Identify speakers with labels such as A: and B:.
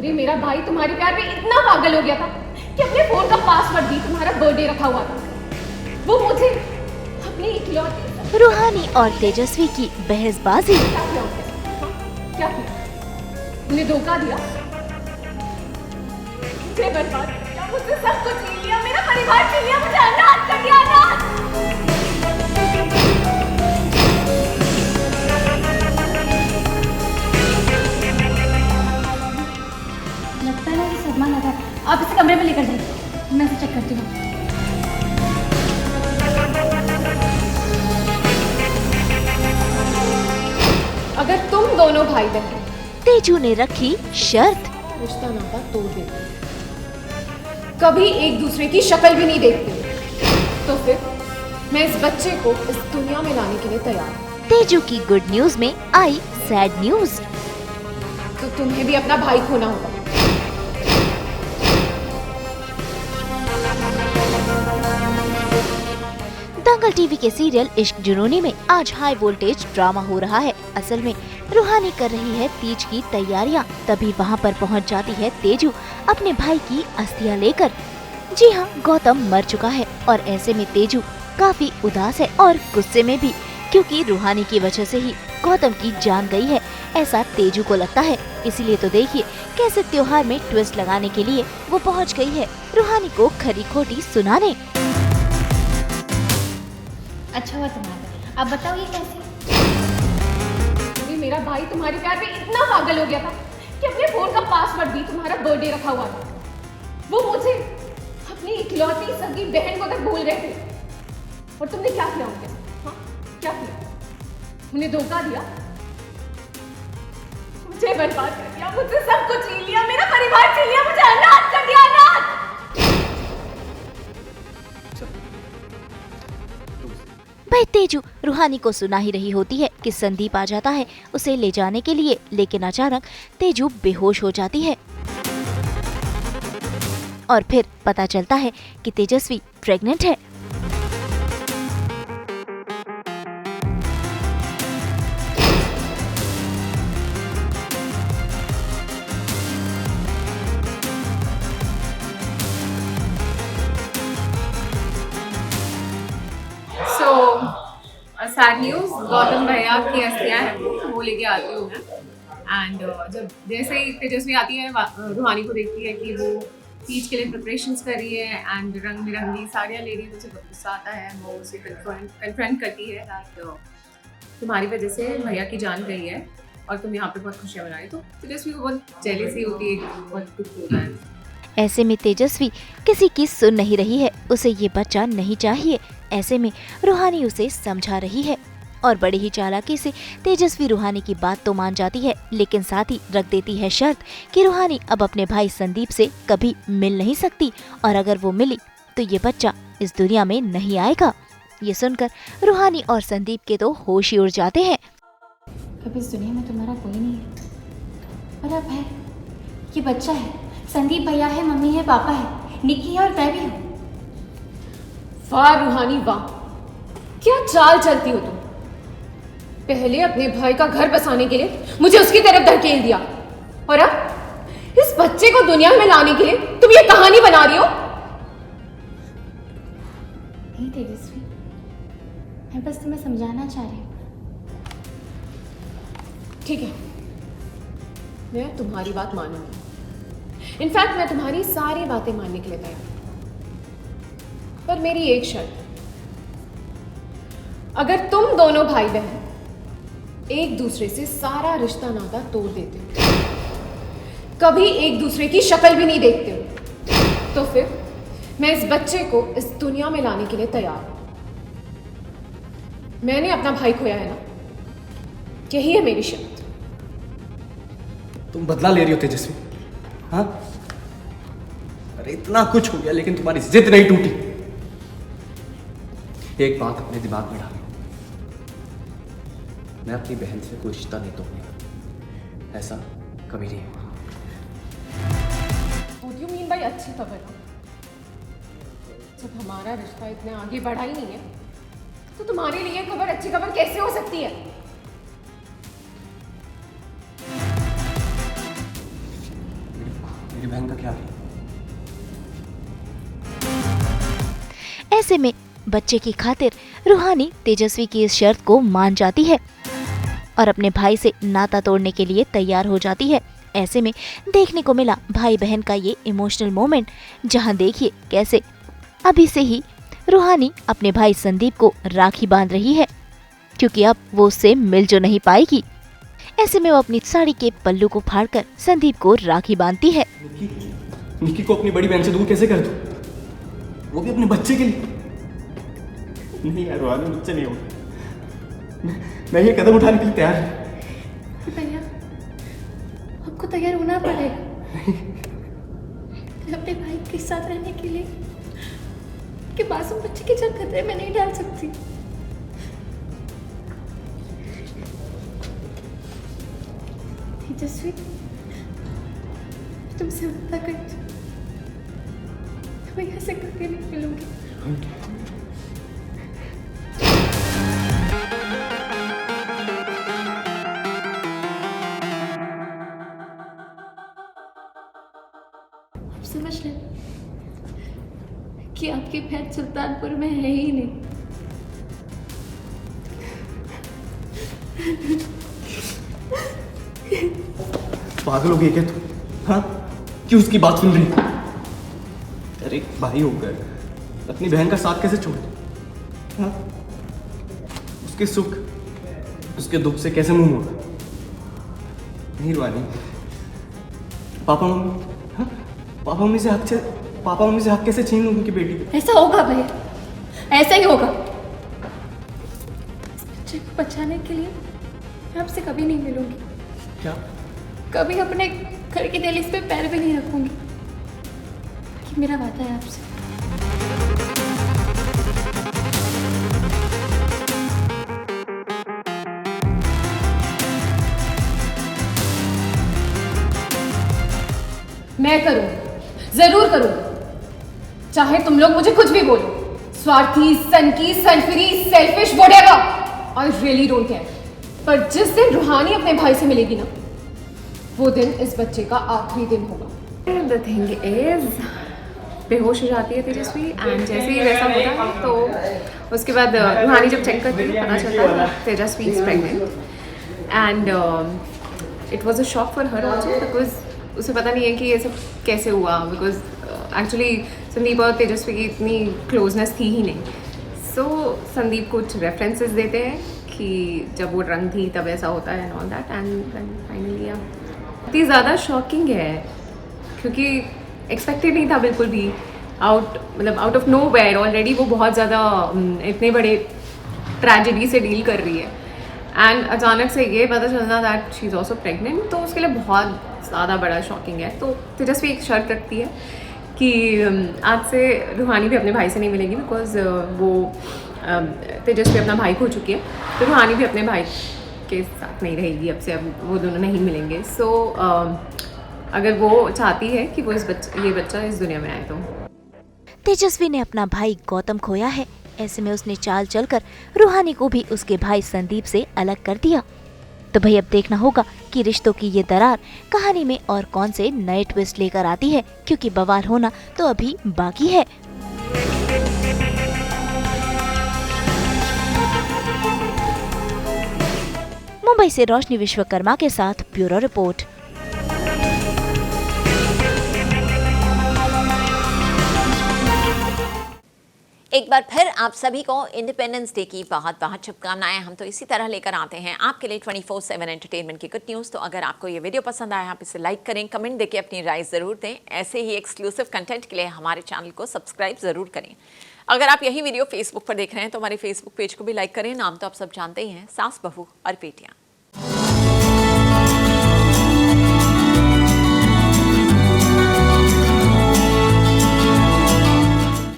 A: अरे मेरा भाई तुम्हारे प्यार में इतना पागल हो गया था कि अपने फोन का पासवर्ड भी तुम्हारा बर्थडे रखा हुआ था। वो मुझे अपनी इकलौती
B: रूहानी और तेजस्वी की बहसबाजी।
A: क्या किया उसने? हाँ? क्या किया? उन्हें धोखा दिया, मुझे बर्बाद कर दिया, मुझसे सब कुछ छीन लिया, मेरा परिवार छीन लिया, मुझे अनाथ कर दिया, अनाथ।
C: लगता है ना कि सदमा लगा है। आप इसे कमरे में लेकर जाइए, मैं इसे चेक करती हूँ।
A: अगर तुम दोनों भाई बहन
B: तेजू ने रखी शर्त।
A: रिश्ता नाता तोड़ देते, कभी एक दूसरे की शक्ल भी नहीं देखते, तो फिर मैं इस बच्चे को इस दुनिया में लाने के लिए तैयार हूँ।
B: तेजू की गुड न्यूज में आई सैड न्यूज।
A: तो तुम्हें भी अपना भाई खोना होगा।
B: दंगल टीवी के सीरियल इश्क जुनूनी में आज हाई वोल्टेज ड्रामा हो रहा है। असल में रूहानी कर रही है तीज की तैयारियां, तभी वहां पर पहुंच जाती है तेजू अपने भाई की अस्थियां लेकर। जी हाँ, गौतम मर चुका है और ऐसे में तेजू काफी उदास है और गुस्से में भी, क्योंकि रूहानी की वजह से ही गौतम की जान गई है, ऐसा तेजू को लगता है। इसीलिए तो देखिए कैसे त्योहार में ट्विस्ट लगाने के लिए वो पहुँच गई है रूहानी को खरी खोटी सुनाने।
C: अच्छा हुआ तुम आ गए। अब बताओ ये कैसे?
A: अरे मेरा भाई तुम्हारे प्यार में इतना पागल हो गया था कि अपने फोन का पासवर्ड भी तुम्हारा बर्थडे रखा हुआ था। वो मुझे अपनी इकलौती सगी बहन को तक भूल रहे थे, और तुमने क्या किया उनके साथ? हाँ? क्या किया? उन्हें धोखा दिया, मुझे बर्बाद कर दिया, मुझसे सब कुछ छीन लिया, मेरा परिवार छीन लिया, मुझे अनाथ कर दिया, अनाथ।
B: भाई तेजू रूहानी को सुना ही रही होती है कि संदीप आ जाता है उसे ले जाने के लिए, लेकिन अचानक तेजू बेहोश हो जाती है और फिर पता चलता है कि तेजस्वी प्रेग्नेंट है।
A: सैड न्यूज, गौतम भैया की अस्थियां हैं वो लेके आती हूँ मैं। एंड जब जैसे ही तेजस्वी आती है, रूहानी को देखती है कि वो तीज के लिए प्रिपरेशंस कर रही है एंड रंग बिरंगी साड़ियाँ ले रही है, तो उसे बहुत गुस्सा आता है। वो उसे कन्फ्रंट करती है दैट तुम्हारी वजह से भैया की जान गई है और तुम यहाँ पे बहुत खुशियाँ मना रही। तो तेजस्वी को बहुत जेलसी होती है, बहुत दुख होता है।
B: ऐसे में तेजस्वी किसी की सुन नहीं रही है, उसे ये बच्चा नहीं चाहिए। ऐसे में रूहानी उसे समझा रही है और बड़ी ही चालाकी से तेजस्वी रूहानी की बात तो मान जाती है, लेकिन साथ ही रख देती है शर्त कि रूहानी अब अपने भाई संदीप से कभी मिल नहीं सकती, और अगर वो मिली तो ये बच्चा इस दुनिया में नहीं आएगा। ये सुनकर रूहानी और संदीप के तो होश ही उड़ जाते हैं।
C: अब इस दुनिया में तुम्हारा कोई नहीं है, पर अब है। ये बच्चा है, संदीप भैया है, मम्मी है, पापा है, निक्की है और मैं भी हूँ।
A: वाह रूहानी वाह, क्या चाल चलती हो तुम। पहले अपने भाई का घर बसाने के लिए मुझे उसकी तरफ धकेल दिया, और अब इस बच्चे को दुनिया में लाने के लिए तुम ये कहानी बना रही हो।
C: नहीं तेजस्वी, मैं बस तुम्हें समझाना चाह रही हूँ।
A: ठीक है, मैं तुम्हारी बात मानूंगी। इनफैक्ट मैं तुम्हारी सारी बातें मानने के लिए तैयार हूं, पर मेरी एक शर्त। अगर तुम दोनों भाई बहन एक दूसरे से सारा रिश्ता नाता तोड़ देते हो, कभी एक दूसरे की शक्ल भी नहीं देखते हो, तो फिर मैं इस बच्चे को इस दुनिया में लाने के लिए तैयार हूं। मैंने अपना भाई खोया है ना, यही है मेरी शर्त।
D: तुम बदला ले रही हो तेजस्वी? हाँ, अरे इतना कुछ हो गया लेकिन तुम्हारी जिद नहीं टूटी। एक बात अपने दिमाग में डालो, मैं अपनी बहन से कोई रिश्ता नहीं तोड़ूंगा, ऐसा कभी नहीं होगा।
A: What do you mean by अच्छी खबर? जब हमारा रिश्ता इतने आगे बढ़ा ही नहीं है, तो तुम्हारे लिए खबर अच्छी खबर कैसे हो सकती है?
D: मेरी बहन का ख्याल।
B: ऐसे में बच्चे की खातिर रूहानी तेजस्वी की इस शर्त को मान जाती है और अपने भाई से नाता तोड़ने के लिए तैयार हो जाती है। ऐसे में देखने को मिला भाई बहन का ये इमोशनल मोमेंट, जहां देखिए कैसे अभी से ही रूहानी अपने भाई संदीप को राखी बांध रही है, क्योंकि अब वो उससे मिल जो नहीं पाएगी। ऐसे में वो अपनी साड़ी के पल्लू को फाड़कर संदीप को राखी बांधती है।
D: निक्की को अपनी बड़ी बहन से दूर कैसे कर दूं? वो भी अपने बच्चे के लिए। नहीं यार रुहानी, मुझसे नहीं होगा। मैं ये कदम उठाने के लिए तैयार हूँ।
C: भैया आपको तैयार होना पड़ेगा अपने भाई के साथ रहने के लिए, कि मासूम बच्चे की जान खतरे में नहीं डाल सकती। तेजस्वी तुमसे वादा करती हूँ, भैया से कभी नहीं मिलूंगी। समझ लें कि आपकी बहन सुल्तानपुर में है ही नहीं।
D: पागल हो गई क्या तू? हाँ, क्यों उसकी बात सुन रही? अरे भाई होकर अपनी बहन का साथ कैसे छोड़? हाँ, उसके सुख उसके दुख से कैसे मुंह मोड़ा? नहीं रुहानी, पापा मम्मी से हक कैसे छीन लूं उनकी बेटी को?
C: ऐसा होगा भैया, ऐसा ही होगा। इस बच्चे को बचाने के लिए मैं आपसे कभी नहीं मिलूंगी।
D: क्या?
C: कभी अपने घर की दहलीज पे पैर भी नहीं रखूंगी। ये मेरा वादा है आपसे।
A: मैं करूँ, जरूर करूँ, चाहे तुम लोग मुझे कुछ भी बोलो, स्वार्थी, सनकी, सनफरी, selfish, whatever, I really don't care. पर जिस दिन रूहानी अपने भाई से मिलेगी ना, वो दिन इस बच्चे का आखिरी दिन होगा। द थिंग इज, बेहोश हो जाती है तेजस्वी, एंड जैसे ही वैसा होता है तो उसके बाद रूहानी जब चेक करती है पता चलता है Tejaswi is pregnant, and it was a shock for her also, because उसे पता नहीं है कि ये सब कैसे हुआ, बिकॉज एक्चुअली संदीप और तेजस्वी की इतनी क्लोजनेस थी ही नहीं। सो संदीप कुछ रेफरेंसेस देते हैं कि जब वो ड्रंक थी तब ऐसा होता है and all that, and finally अब इतनी ज़्यादा शॉकिंग है क्योंकि एक्सपेक्टेड नहीं था बिल्कुल भी। Out of nowhere already वो बहुत ज़्यादा इतने बड़े ट्रेजेडी से डील कर रही है, एंड अचानक से ये पता चलना that she is also pregnant, तो उसके लिए बहुत ज़्यादा बड़ा शॉकिंग है। तो तेजस्वी एक शर्त रखती है कि आज से रूहानी भी अपने भाई से नहीं मिलेगी, बिकॉज वो तेजस्वी अपना भाई खो चुकी है, तो रूहानी भी अपने भाई के साथ नहीं रहेगी अब से, अब वो दोनों नहीं मिलेंगे। सो अगर वो चाहती है कि वो ये बच्चा इस दुनिया में आए तो।
B: तेजस्वी ने अपना भाई गौतम खोया है, ऐसे में उसने चाल चलकर रूहानी को भी उसके भाई संदीप से अलग कर दिया। तो भाई अब देखना होगा कि रिश्तों की ये दरार कहानी में और कौन से नए ट्विस्ट लेकर आती है, क्योंकि बवाल होना तो अभी बाकी है। मुंबई से रोशनी विश्वकर्मा के साथ ब्यूरो रिपोर्ट।
E: एक बार फिर आप सभी को इंडिपेंडेंस डे की बहुत बहुत शुभकामनाएं। हम तो इसी तरह लेकर आते हैं आपके लिए 24/7 एंटरटेनमेंट की गुड न्यूज़। तो अगर आपको ये वीडियो पसंद आया, आप इसे लाइक करें, कमेंट देके अपनी राय ज़रूर दें। ऐसे ही एक्सक्लूसिव कंटेंट के लिए हमारे चैनल को सब्सक्राइब ज़रूर करें। अगर आप यही वीडियो फेसबुक पर देख रहे हैं तो हमारे फेसबुक पेज को भी लाइक करें। नाम तो आप सब जानते ही हैं, सास बहू और बेटियाँ।